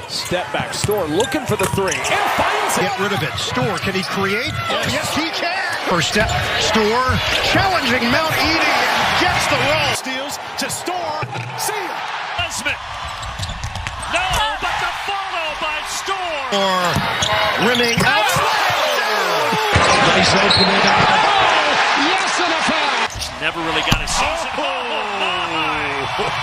Step back, Storr looking for the three, and finds it. Get rid of it. Storr, can he create? Yes, he can. First step, Storr, challenging Mount Edie, and gets the roll. Steals to Storr. See ya. Smith. No, but the follow by Storr. Or rimming out. Nice opening. Yes, and a foul. Never really got a season.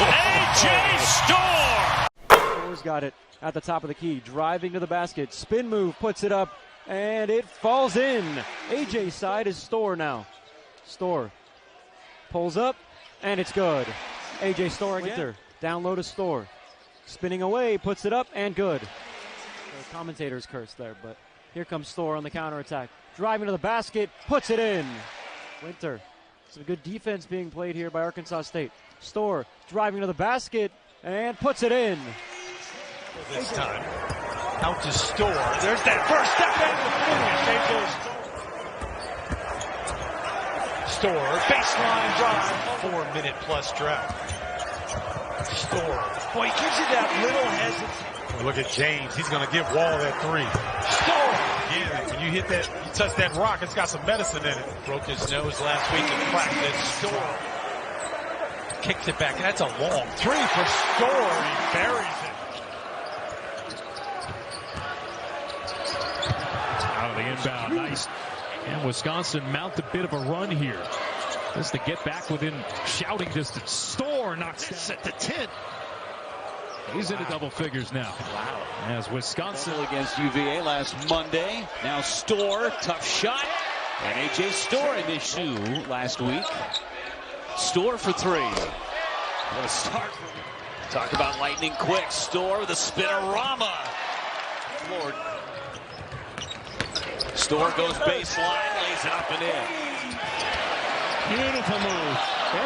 A.J. Storr. Storr's got it at the top of the key, driving to the basket, spin move, puts it up, and it falls in. A.J.'s side is Storr now. Storr pulls up, and it's good. A.J. Storr again. Down low to Storr. Spinning away, puts it up, and good. The commentator's curse there, but here comes Storr on the counterattack. Driving to the basket, puts it in. Winter. Some good defense being played here by Arkansas State. Storr driving to the basket, and puts it in. This time, out to Storr. There's that first step in. Storr, baseline drive. 4-minute plus drive. Storr. Boy, he gives you that little hesitation. Look at James. He's going to give Wall that three. Storr. Yeah, when you hit that, you touch that rock, it's got some medicine in it. Broke his nose last week in practice. Storr kicks it back. That's a long three for Storr. He buries it. Out of the inbound, nice. And Wisconsin mount a bit of a run here. Just to get back within shouting distance. Storr knocks this at the 10. He's into double figures now. Wow. As Wisconsin against UVA last Monday. Now Storr, tough shot. And A.J. Storr in his shoe last week. Storr for three. What a start. Talk about lightning quick. Storr with a spinorama. Lord. Storr goes baseline, lays it up and in. Beautiful move.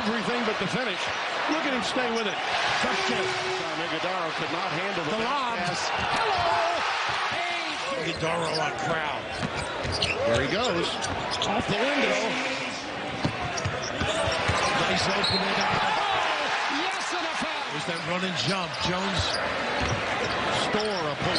Everything but the finish. Look at him stay with it. First kiss. Ighodaro could not handle the lob. Hello! Ighodaro on crowd. There he goes. Off the window. Nice opening. Yes, and a foul. There's that run and jump. Jones. Storr a pull.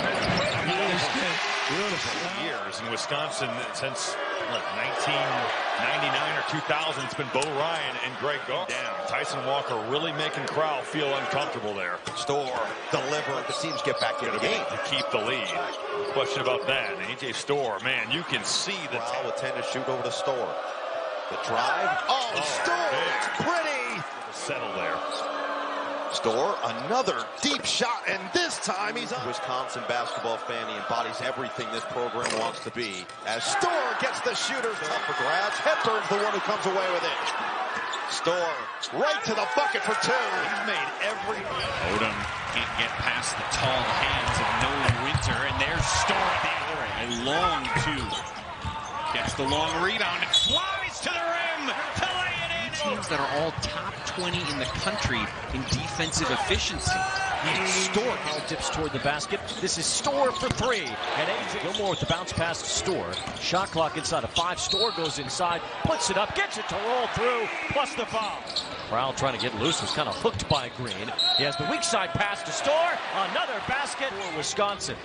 Beautiful. Years in Wisconsin since 1999 or 2000. It's been Bo Ryan and Greg Goff down. Tyson Walker really making Crowell feel uncomfortable there. Storr deliver. The teams get back in the game to keep the lead. No question about that. A.J. Storr, man, you can see the Crowell would tend to shoot over to Storr. The drive. Oh, Storr, it's pretty. Settle there. Storr, another deep shot, and this time he's on. Wisconsin basketball fan, he embodies everything this program wants to be. As Storr gets the shooters tough for grabs, Hepburn's the one who comes away with it. Storr right to the bucket for two. He's made every. Odom can't get past the tall hands of Nolan Winter, and there's Storr at the other end. A long two. Gets the long rebound and flies to the rim to lay it in. Teams that are all top 20 in the country in defensive efficiency. Storr now dips toward the basket. This is Storr for three. And A.J. Gilmore with the bounce pass to Storr. Shot clock inside of 5. Storr goes inside, puts it up, gets it to roll through, plus the foul. Crowell trying to get loose, was kind of hooked by Green. He has the weak side pass to Storr. Another basket for Wisconsin.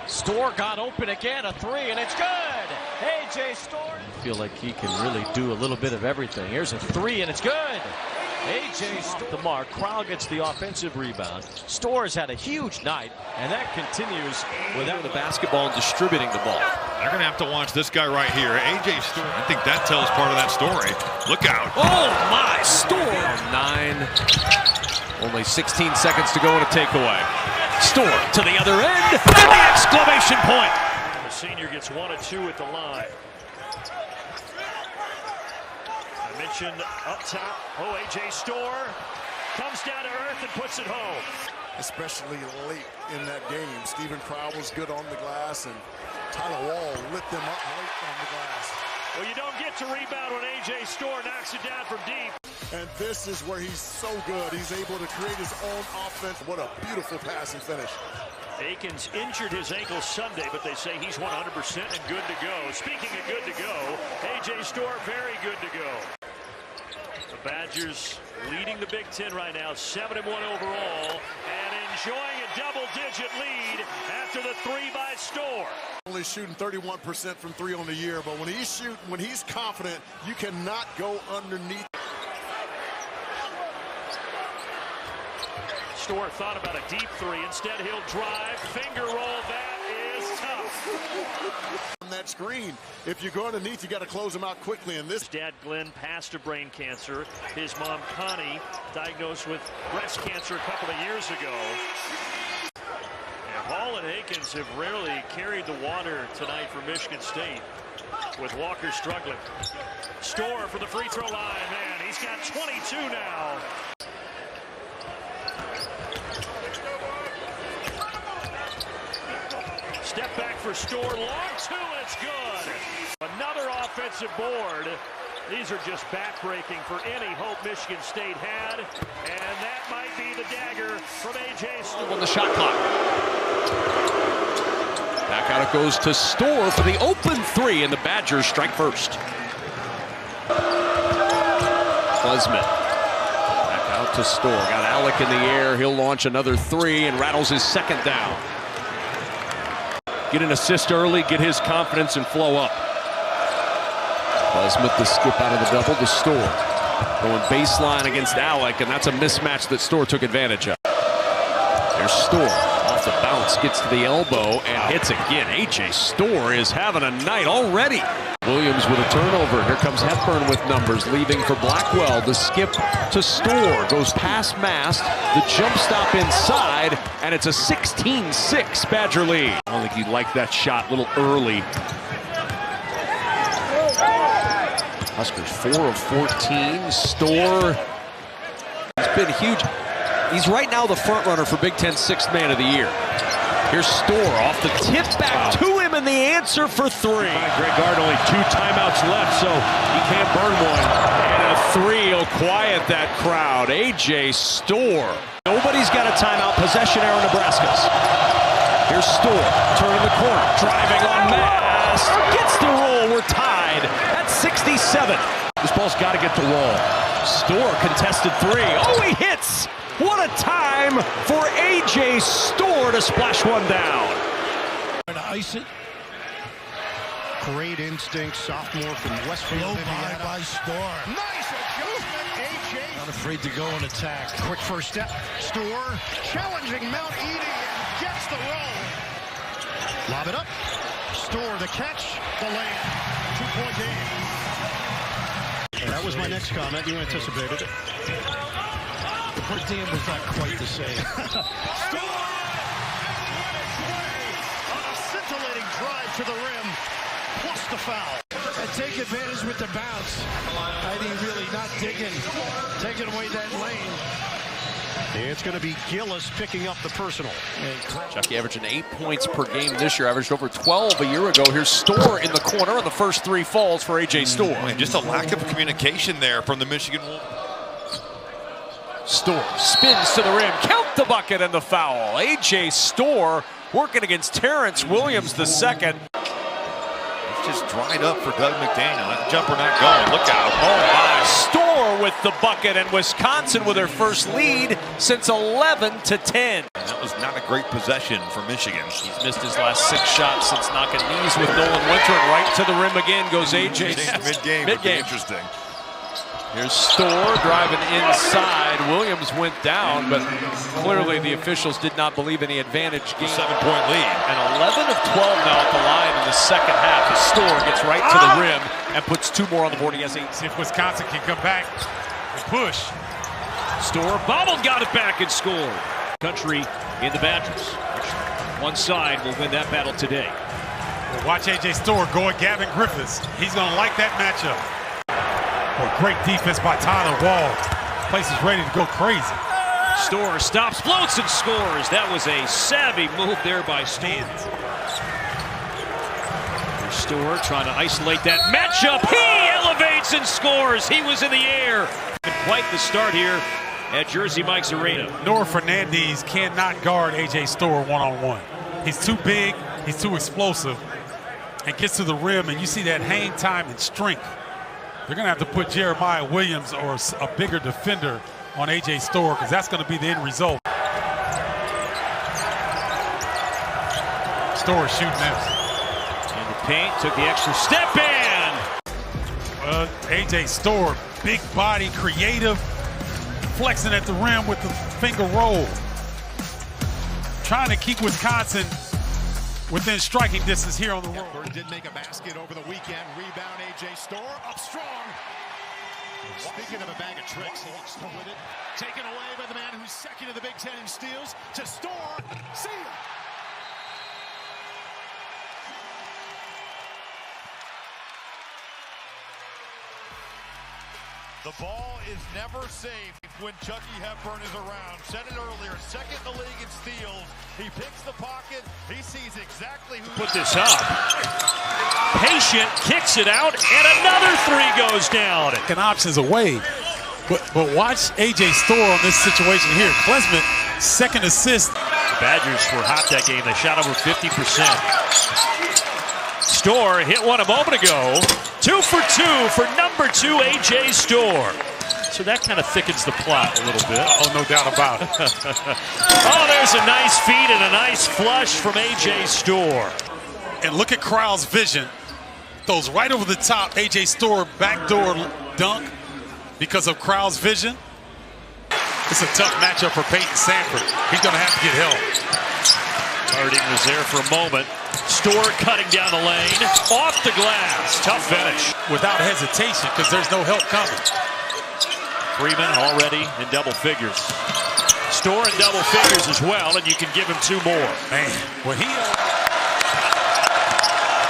Storr got open again, a three, and it's good. A.J. Storr. I feel like he can really do a little bit of everything. Here's a three, and it's good. A.J. Storr the mark. Crowell gets the offensive rebound. Storr's had a huge night, and that continues without the basketball and distributing the ball. They're going to have to watch this guy right here, A.J. Storr. I think that tells part of that story. Look out. Oh, my. Storr. 9. Only 16 seconds to go in a takeaway. Storr to the other end, and the exclamation point. The senior gets 1 of 2 at the line. I mentioned up top, A.J. Storr comes down to earth and puts it home. Especially late in that game. Stephen Crowell was good on the glass, and Tyler Wall lit them up late on the glass. Well, you don't get to rebound when A.J. Storr knocks it down from deep. And this is where he's so good. He's able to create his own offense. What a beautiful pass and finish. Akins injured his ankle Sunday, but they say he's 100% and good to go. Speaking of good to go, A.J. Storr very good to go. The Badgers leading the Big Ten right now, 7-1 overall, and enjoying a double-digit lead after the 3 by Storr. Only shooting 31% from 3 on the year, but when he's confident, you cannot go underneath. Storr thought about a deep 3. Instead, he'll drive, finger roll. That is tough. On that screen, if you go underneath, you got to close them out quickly. And this His dad, Glenn, passed of brain cancer. His mom, Connie, diagnosed with breast cancer a couple of years ago. And Hall and Akins have rarely carried the water tonight for Michigan State, with Walker struggling. Storr for the free throw line. Man, he's got 22 now. Step back for Storr, long 2, and it's good. Another offensive board. These are just backbreaking for any hope Michigan State had, and that might be the dagger from A.J. Storr. On the shot clock. Back out it goes to Storr for the open 3, and the Badgers strike first. Klesmit. Back out to Storr. Got Alec in the air. He'll launch another 3 and rattles his second down. Get an assist early, get his confidence and flow up. Klesmit the skip out of the double to Storr. Going baseline against Alec, and that's a mismatch that Storr took advantage of. There's Storr. Off the bounce, gets to the elbow, and hits again. A.J. Storr is having a night already. Williams with a turnover. Here comes Hepburn with numbers, leaving for Blackwell. The skip to Storr. Goes past Mast. The jump stop inside, and it's a 16-6 Badger lead. I don't think he liked that shot a little early. Huskers 4 of 14. Storr has been huge. He's right now the front runner for Big Ten 6th Man of the Year. Here's Storr off the tip back to him, and the answer for 3. Greg Gard, only 2 timeouts left, so he can't burn one. And a 3 will quiet that crowd. A.J. Storr. Nobody's got a timeout. Possession arrow, Nebraska's. Here's Storr, turning the corner, driving on Mast. Gets the roll. We're tied at 67. This ball's got to get the wall. Storr contested 3. Oh, he hits. What a time for A.J. Storr to splash one down. To ice it. Great instinct, sophomore from Westfield, Indiana. By Storr. Nice adjustment, A.J. Not afraid to go and attack. Quick first step. Storr challenging Mount Edie and gets the roll. Lob it up. Storr the catch. The layup. 2-point game. And that was my next comment. You anticipated it. Per diem was not quite the same. Storr on a scintillating drive to the rim, plus the foul. And take advantage with the bounce. Heidi really not taking away that lane. It's going to be Gillis picking up the personal. Chucky averaging 8 points per game this year, averaged over 12 a year ago. Here's Storr in the corner, and the first 3 falls for A.J. Storr. And just a lack of communication there from the Michigan Wolves. Storr spins to the rim, count the bucket and the foul. A.J. Storr working against Terrence Williams the second. It's just dried up for Doug McDaniel. That jumper not going. Look out. Oh my. Storr with the bucket, and Wisconsin with their first lead since 11-10. That was not a great possession for Michigan. He's missed his last 6 shots since knocking knees with Nolan Winter, and right to the rim again goes A.J. Mid-game. Interesting. Here's Storr driving inside. Williams went down, but clearly the officials did not believe any advantage game. 7-point lead. And 11 of 12 now at the line in the second half as Storr gets right to the rim and puts 2 more on the board. He has 8. See if Wisconsin can come back and push. Storr bobbled, got it back and scored. Country in the Badgers. One side will win that battle today. Well, watch A.J. Storr go at Gavin Griffiths. He's going to like that matchup. Oh, great defense by Tyler Wall. Place is ready to go crazy. Storr stops, floats, and scores. That was a savvy move there by Storr. Storr trying to isolate that matchup. He elevates and scores. He was in the air. Quite the start here at Jersey Mike's Arena. Noah Fernandez cannot guard A.J. Storr one-on-one. He's too big, he's too explosive, and gets to the rim, and you see that hang time and strength They're going to have to put Jeremiah Williams or a bigger defender on A.J. Storr because that's going to be the end result. Storr shooting this. In the paint, took the extra step in. A.J. Storr, big body, creative, flexing at the rim with the finger roll. Trying to keep Wisconsin within striking distance here on the road. Bird did make a basket over the weekend. Rebound, A.J. Storr up strong. Speaking of a bag of tricks, he gets with it. Taken away by the man who's second in the Big Ten in steals to Storr. See ya. The ball is never safe when Chucky Hepburn is around. Said it earlier, second in the league in steals. He picks the pocket. He sees exactly who... Put this up. Patient kicks it out, and another three goes down. Options away. But watch A.J. Storr on this situation here. Klesmit, second assist. The Badgers were hot that game. They shot over 50%. Storr hit one a moment ago. 2 for 2 for number 2, A.J. Storr. So that kind of thickens the plot a little bit. Oh, no doubt about it. Oh, there's a nice feed and a nice flush from A.J. Storr. And look at Crowell's vision. Throws right over the top. A.J. Storr backdoor dunk because of Crowell's vision. It's a tough matchup for Peyton Sanford. He's going to have to get help. Harding was there for a moment. Storr cutting down the lane. Off the glass. Tough finish. Without hesitation because there's no help coming. Freeman already in double figures. Storr in double figures as well, and you can give him 2 more. Man, well,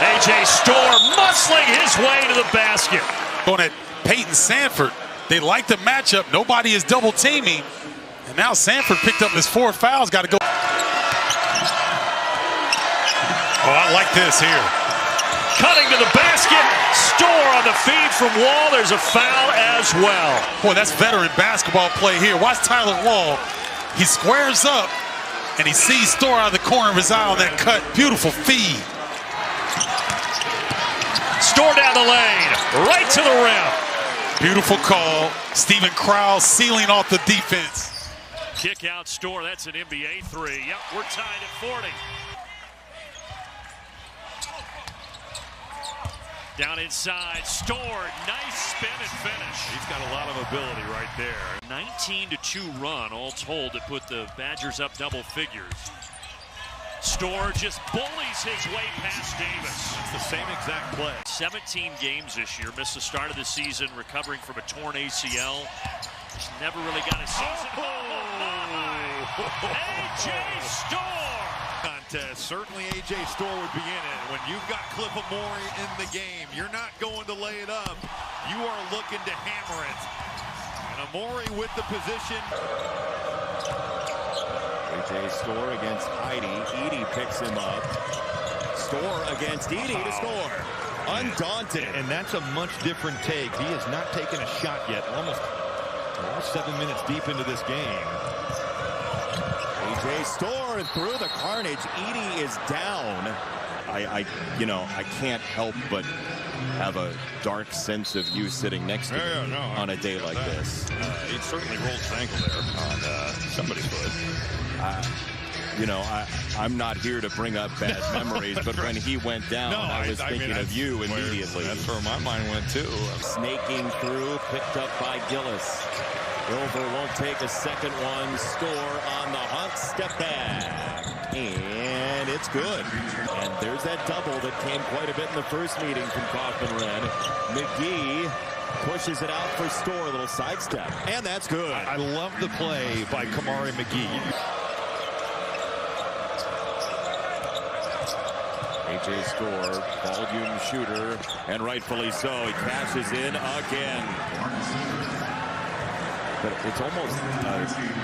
A.J. Storr muscling his way to the basket. Going at Peyton Sanford. They like the matchup. Nobody is double teaming. And now Sanford picked up his 4th foul. He's got to go. Oh, I like this here. Cutting to the basket. Storr on the feed from Wall. There's a foul as well. Boy, that's veteran basketball play here. Watch Tyler Wall. He squares up, and he sees Storr out of the corner of his eye on that cut. Beautiful feed. Storr down the lane. Right to the rim. Beautiful call. Stephen Crowell sealing off the defense. Kick out Storr. That's an NBA 3. Yep, we're tied at 40. Down inside, Storr, nice spin and finish. He's got a lot of ability right there. 19-2 run, all told, to put the Badgers up double figures. Storr just bullies his way past Davis. It's the same exact play. 17 games this year, missed the start of the season, recovering from a torn ACL. Just never really got a season. A.J. Storr! Contest. Certainly A.J. Storr would be in it. When you've got Cliff Amore in the game, you're not going to lay it up. You are looking to hammer it. And Amore with the position. A.J. Storr against Edey. Edey picks him up. Storr against Edey to score. Undaunted. And that's a much different take. He has not taken a shot yet. Almost 7 minutes deep into this game. A.J. Storr through the carnage. Edey is down. I can't help but have a dark sense of you sitting next to me on a day like this. He certainly rolled his ankle there on somebody's foot. I'm not here to bring up bad memories, but when he went down, I was thinking of you immediately. That's where my mind went too. Snaking through, picked up by Gillis. Silver won't take a second one. Storr on the hunt, step back. And it's good. And there's that double that came quite a bit in the first meeting from Kaufman-Renn. McGee pushes it out for Storr, a little sidestep. And that's good. I love the play by Kamari McGee. A.J. Storr, volume shooter, and rightfully so. He cashes in again. But it's almost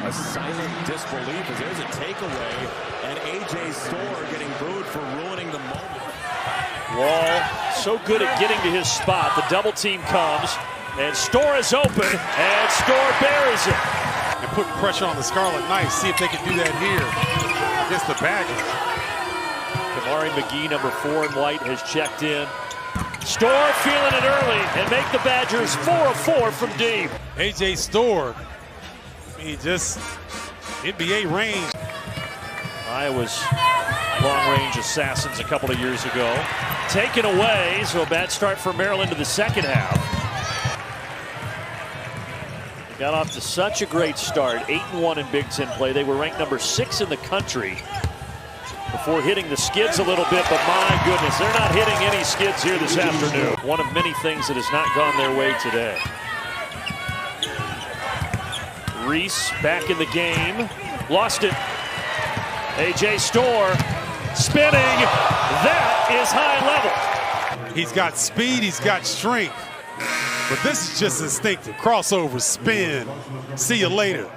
a silent disbelief as there's a takeaway, and A.J. Storr getting booed for ruining the moment. Wall so good at getting to his spot. The double team comes, and Storr is open, and Storr buries it. And put pressure on the Scarlet Knights. See if they can do that here against the Badgers. Kamari McGee, number 4 in white, has checked in. Storr feeling it early and make the Badgers 4 of 4 from deep. A.J. Storr, just NBA range. Iowa's long-range assassins a couple of years ago. Taken away, so a bad start for Maryland to the second half. They got off to such a great start, 8-1 in Big Ten play. They were ranked number 6 in the country before hitting the skids a little bit, but my goodness, they're not hitting any skids here this afternoon. One of many things that has not gone their way today. Reese back in the game, lost it. A.J. Storr spinning, that is high level. He's got speed, he's got strength, but this is just instinctive. Crossover, spin, see you later.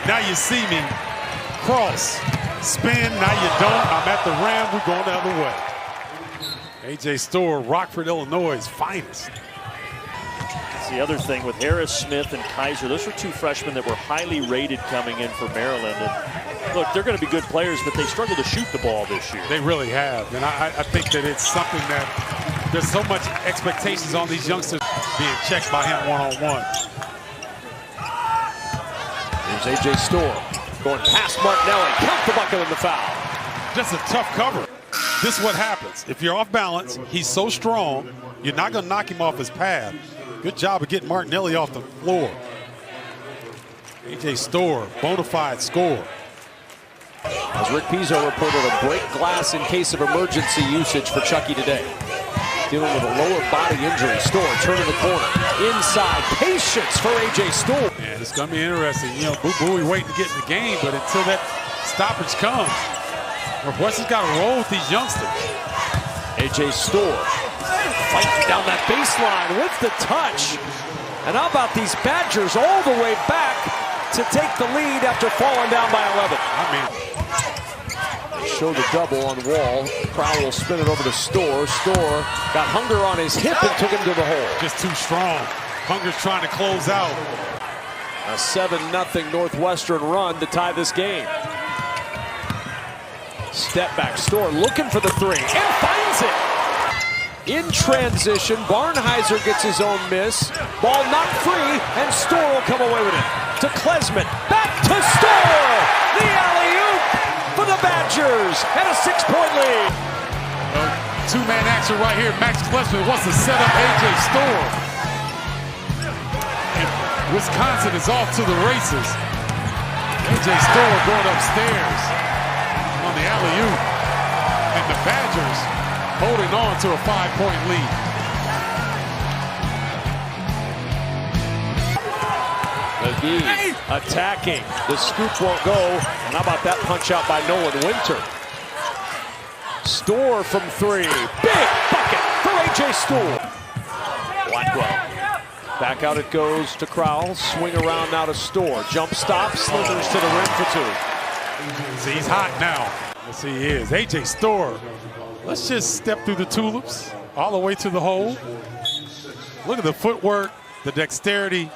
Now you see me, cross, spin, now you don't. I'm at the rim, we're going the other way. A.J. Storr, Rockford, Illinois' finest. That's the other thing with Harris, Smith, and Kaiser. Those were 2 freshmen that were highly rated coming in for Maryland. And look, they're going to be good players, but they struggle to shoot the ball this year. They really have, and I think that it's something that there's so much expectations on these youngsters being checked by him one-on-one. Here's A.J. Storr going past Martinelli. Count the bucket and the foul. Just a tough cover. This is what happens. If you're off balance, he's so strong, you're not going to knock him off his path. Good job of getting Martinelli off the floor. A.J. Storr, bona fide score. As Rick Pizzo reported, a break glass in case of emergency usage for Chucky today. Dealing with a lower body injury. Storr turning the corner. Inside, patience for A.J. Storr. Man, it's going to be interesting. You know, Boo Booey waiting to get in the game, but until that stoppage comes, Northwestern's got to roll with these youngsters. A.J. Storr fighting down that baseline with the touch. And how about these Badgers all the way back to take the lead after falling down by 11. They show the double on Wall. Crowell will spin it over to Storr. Storr got Hunger on his hip and took him to the hole. Just too strong. Hunger's trying to close out. A 7-0 Northwestern run to tie this game. Step back, Storr looking for the 3 and finds it. In transition, Barnheiser gets his own miss. Ball knocked free, and Storr will come away with it. To Klesmit, back to Storr! The alley-oop for the Badgers, and a 6-point lead. Two-man action right here. Max Klesmit wants to set up A.J. Storr. And Wisconsin is off to the races. A.J. Storr going upstairs on the alley-oop. And the Badgers holding on to a 5-point lead. McGee attacking. The scoop won't go. And how about that punch out by Nolan Winter? Storr from 3. Big bucket for A.J. Storr. Blackwell. Back out it goes to Crowell. Swing around now to Storr. Jump stop. Slithers to the rim for 2. See, he's hot now. Yes, he is. A.J. Storr. Let's just step through the tulips all the way to the hole. Look at the footwork, the dexterity.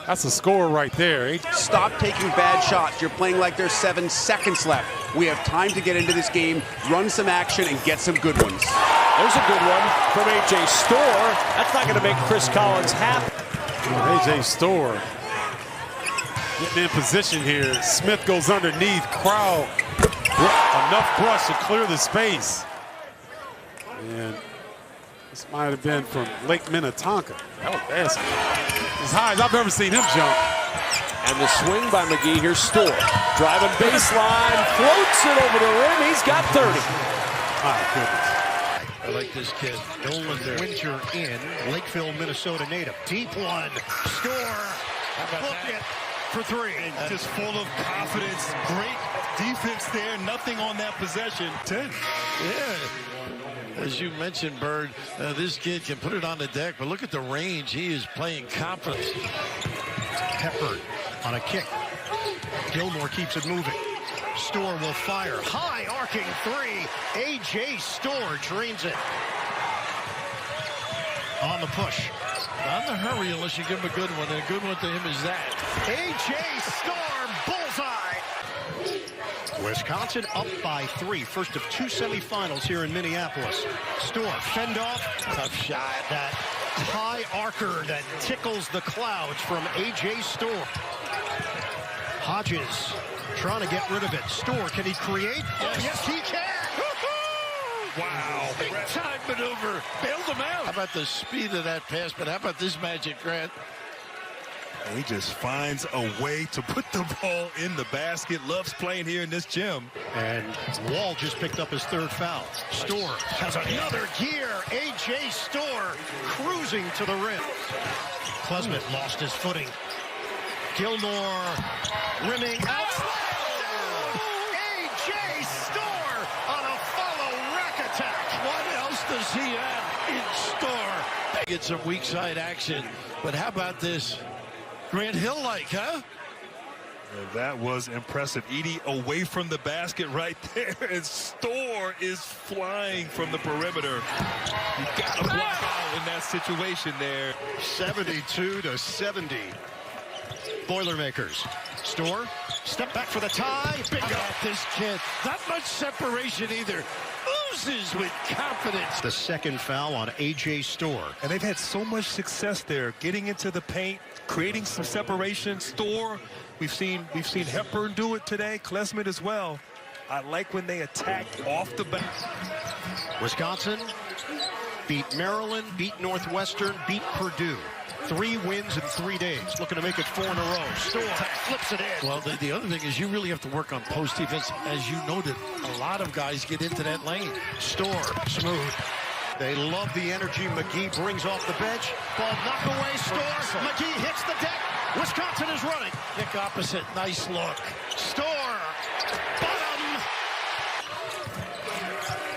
That's a score right there. Stop taking bad shots. You're playing like there's 7 seconds left. We have time to get into this game, run some action, and get some good ones. There's a good one from A.J. Storr. That's not going to make Chris Collins happy. A.J. Storr getting in position here. Smith goes underneath. Crowell. Enough brush to clear the space. And this might have been from Lake Minnetonka. That was fast. As high as I've ever seen him jump. And the swing by McGee. Here's Storr. Driving baseline. Floats it over the rim. He's got 30. My goodness. I like this kid. Nolan Winter in. Lakeville, Minnesota native. Deep one. Storr. Book it for 3. And just full of confidence. Great defense there. Nothing on that possession. 10. Yeah. As you mentioned, Bird, this kid can put it on the deck, but look at the range. He is playing confidence. Peppered on a kick. Gilmore keeps it moving. Storr will fire. High arcing 3. A.J. Storr drains it. On the push. Not in a hurry unless you give him a good one, and a good one to him is that. A.J. Storr, bullseye. Wisconsin up by 3. First of 2 semifinals here in Minneapolis. Storr, fend off. Tough shot. That high arcer that tickles the clouds from A.J. Storr. Hodges trying to get rid of it. Storr, can he create? Oh, yes, he can. Wow. Big time maneuver. Bailed him out. How about the speed of that pass, but how about this magic, Grant? And he just finds a way to put the ball in the basket. Loves playing here in this gym. And Wall just picked up his 3rd foul. Storr has another gear. A.J. Storr cruising to the rim. Klesmit lost his footing. Gilmore rimming out. A.J. Storr on a follow rack attack. What else does he have in Storr? Get some weak side action. But how about this? Grant Hill-like, huh? That was impressive. Edey away from the basket right there, and Storr is flying from the perimeter. You got to block out in that situation there. 72-70. Boilermakers. Storr, step back for the tie. Bingo. This kid, not much separation either. Oozes with confidence. The 2nd foul on A.J. Storr. And they've had so much success there, getting into the paint, creating some separation. Storr, we've seen Hepburn do it today, Klesmit as well. I like when they attack off the back. Wisconsin beat Maryland, beat Northwestern, beat Purdue. 3 wins in 3 days. Looking to make it 4 in a row. Storr flips it in. Well, the other thing is you really have to work on post defense. As you noted, a lot of guys get into that lane. Storr, smooth. They love the energy McGee brings off the bench. Ball knocked away. Storr. McGee hits the deck. Wisconsin is running. Nick opposite. Nice look. Storr. Bottom.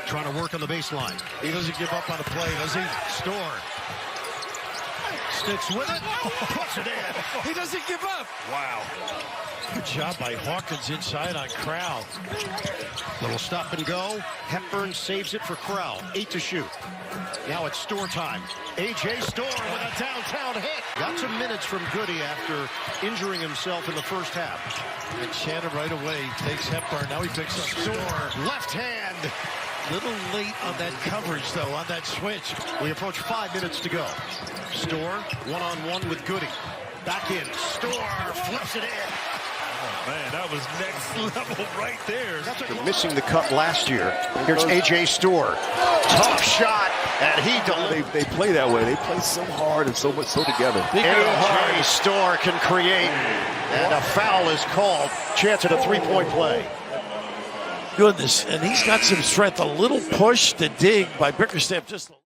Trying to work on the baseline. He doesn't give up on a play, does he? Storr. Sticks with it. Puts it in. He doesn't give up. Wow. Good job by Hawkins inside on Crowell. Little stop and go. Hepburn saves it for Crowell. 8 to shoot. Now it's Storr time. A.J. Storr with a downtown hit. Got some minutes from Goody after injuring himself in the first half. And Shannon right away takes Hepburn. Now he picks up Storr. Left hand. Little late on that coverage, though, on that switch. We approach 5 minutes to go. Storr, one-on-one with Goody. Back in. Storr flips it in. Oh, man, that was next level right there. They're missing the cut last year. Here's A.J. Storr. Tough shot, and he delivers. They play that way. They play so hard and so together. A.J. Storr can create, and a foul is called. Chance at a 3-point play. Goodness, and he's got some strength. A little push to dig by Bickerstaff. Just